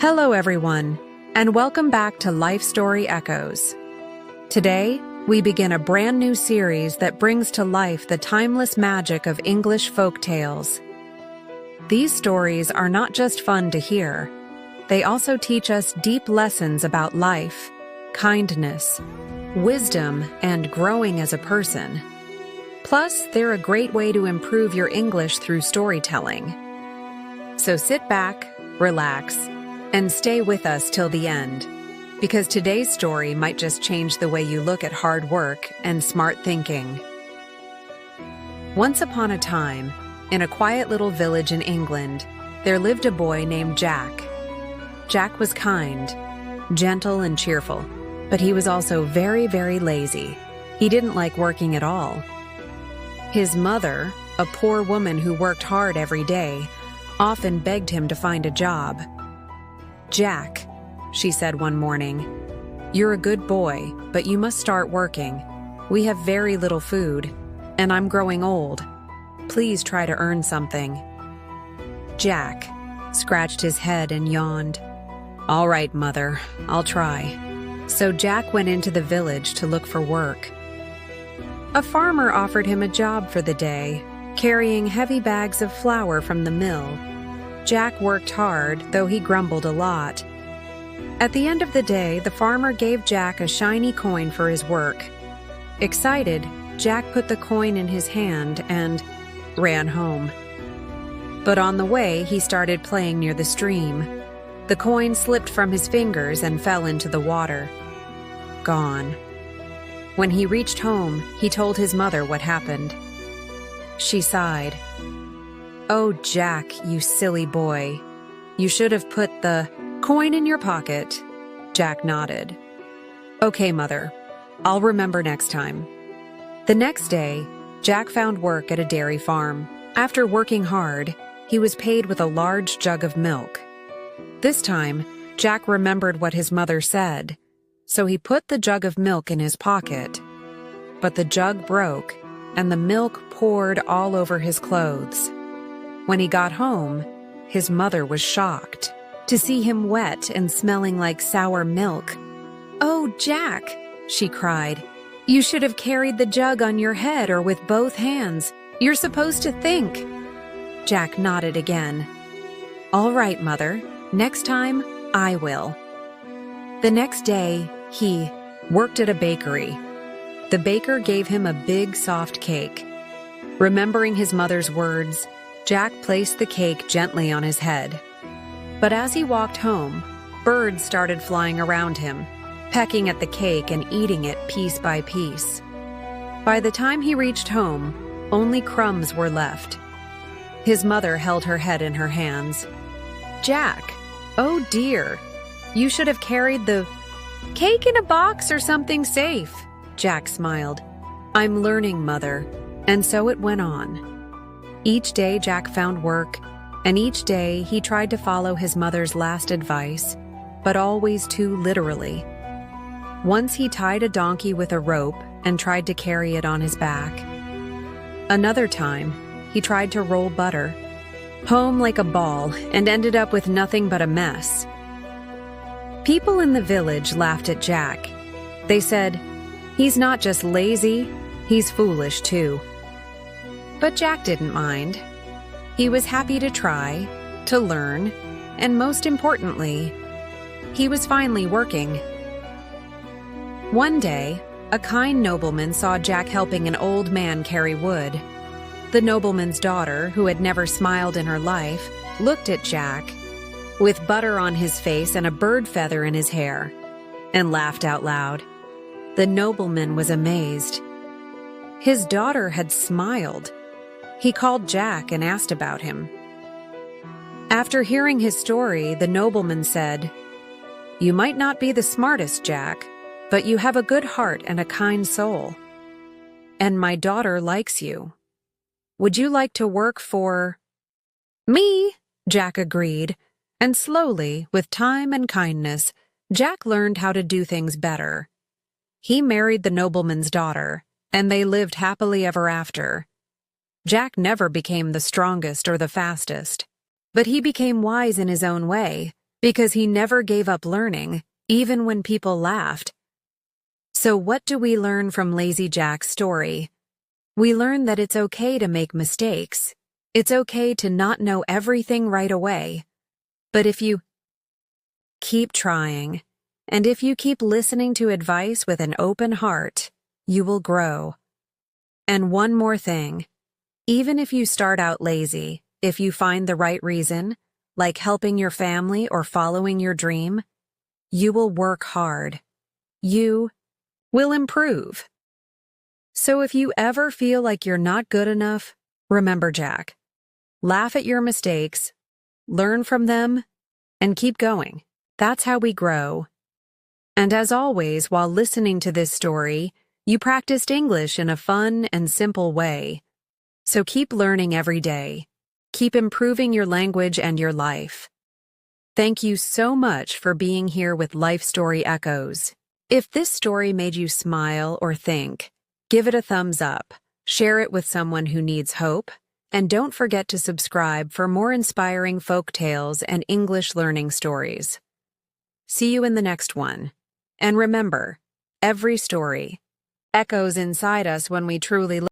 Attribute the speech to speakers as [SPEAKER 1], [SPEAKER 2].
[SPEAKER 1] Hello, everyone, and welcome back to Life Story Echoes. Today, we begin a brand new series that brings to life the timeless magic of English folk tales. These stories are not just fun to hear, they also teach us deep lessons about life, kindness, wisdom, and growing as a person. Plus, they're a great way to improve your English through storytelling. So sit back, relax, and stay with us till the end, because today's story might just change the way you look at hard work and smart thinking. Once upon a time, in a quiet little village in England, there lived a boy named Jack. Jack was kind, gentle, and cheerful, but he was also very, very lazy. He didn't like working at all. His mother, a poor woman who worked hard every day, often begged him to find a job. "Jack," she said one morning, "you're a good boy, but you must start working. We have very little food, and I'm growing old. Please try to earn something." Jack scratched his head and yawned. "All right, mother, I'll try." So Jack went into the village to look for work. A farmer offered him a job for the day, carrying heavy bags of flour from the mill. Jack worked hard, though he grumbled a lot. At the end of the day, the farmer gave Jack a shiny coin for his work. Excited, Jack put the coin in his hand and ran home. But on the way, he started playing near the stream. The coin slipped from his fingers and fell into the water. Gone. When he reached home, he told his mother what happened. She sighed. "Oh, Jack, you silly boy. You should have put the coin in your pocket." Jack nodded. "Okay, Mother. I'll remember next time." The next day, Jack found work at a dairy farm. After working hard, he was paid with a large jug of milk. This time, Jack remembered what his mother said, so he put the jug of milk in his pocket. But the jug broke, and the milk poured all over his clothes. When he got home, his mother was shocked to see him wet and smelling like sour milk. "Oh, Jack," she cried, "you should have carried the jug on your head or with both hands. You're supposed to think." Jack nodded again. "All right, Mother. Next time, I will." The next day, he worked at a bakery. The baker gave him a big, soft cake. Remembering his mother's words, Jack placed the cake gently on his head. But as he walked home, birds started flying around him, pecking at the cake and eating it piece by piece. By the time he reached home, only crumbs were left. His mother held her head in her hands. "Jack, oh dear, you should have carried the cake in a box or something safe." Jack smiled. "I'm learning, Mother." And so it went on. Each day Jack found work, and each day he tried to follow his mother's last advice, but always too literally. Once he tied a donkey with a rope and tried to carry it on his back. Another time, he tried to roll butter home like a ball and ended up with nothing but a mess. People in the village laughed at Jack. They said, "He's not just lazy, he's foolish too." But Jack didn't mind. He was happy to try, to learn, and most importantly, he was finally working. One day, a kind nobleman saw Jack helping an old man carry wood. The nobleman's daughter, who had never smiled in her life, looked at Jack, with butter on his face and a bird feather in his hair, and laughed out loud. The nobleman was amazed. His daughter had smiled. He called Jack and asked about him. After hearing his story, the nobleman said, "You might not be the smartest, Jack, but you have a good heart and a kind soul. And my daughter likes you. Would you like to work for me?" Jack agreed, and slowly, with time and kindness, Jack learned how to do things better. He married the nobleman's daughter, and they lived happily ever after. Jack never became the strongest or the fastest, but he became wise in his own way, because he never gave up learning, even when people laughed. So what do we learn from Lazy Jack's story? We learn that it's okay to make mistakes. It's okay to not know everything right away. But if you keep trying, and if you keep listening to advice with an open heart, you will grow. And one more thing, even if you start out lazy, if you find the right reason, like helping your family or following your dream, you will work hard. You will improve. So if you ever feel like you're not good enough, remember Jack. Laugh at your mistakes, learn from them, and keep going. That's how we grow. And as always, while listening to this story, you practiced English in a fun and simple way. So keep learning every day. Keep improving your language and your life. Thank you so much for being here with Life Story Echoes. If this story made you smile or think, give it a thumbs up, share it with someone who needs hope, and don't forget to subscribe for more inspiring folk tales and English learning stories. See you in the next one. And remember, every story echoes inside us when we truly